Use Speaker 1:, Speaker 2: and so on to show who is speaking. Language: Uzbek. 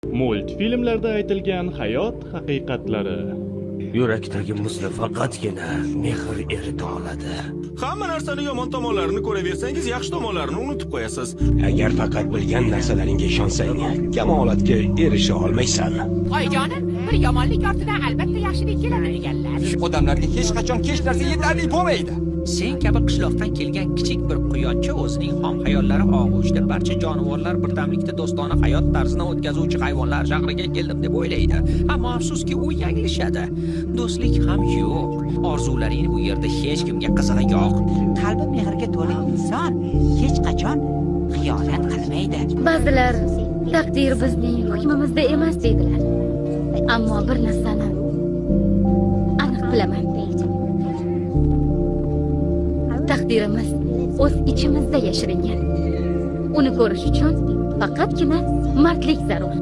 Speaker 1: Multfilmlarda aytilgan hayot haqiqatlari.
Speaker 2: Yurakdagi muzni faqatgina mehr erita oladi.
Speaker 3: Hamma narsani yomon tomonlarini ko'raversangiz, yaxshi tomonlarini unutib qo'yasiz.
Speaker 4: Agar faqat bilgan narsalaringga ishonsang, kamolatga erisha olmaysan.
Speaker 5: Oyijonim, bir yomonlik ortidan albatta yaxshilik keladi deganlar.
Speaker 6: Odamlarga hech qachon hech narsa yetarli bo'lmaydi.
Speaker 5: Sen kabi qishloqdan kelgan kichik bir quyoncha o'zining xom hayollari og'ushida barcha jonivorlar birdamlikda do'stona hayot tarzini o'tkazuvchi hayvonlar shahriga keldim deb o'ylaydi. Ammo afsuski u yanglishadi. Do'stlik ham yo'q. Orzularing bu yerda hech kimga qizig'i yo'q.
Speaker 7: Qalbi mehrga to'la inson hech qachon xiyonat qilmaydi.
Speaker 8: Ba'zilar taqdir bizning hukmimizda emas deydilar. Ammo bir narsani aniq bilaman. Taqdirimiz o'z ichimizda yashiringan. Uni ko'rish uchun faqatgina mardlik zarur.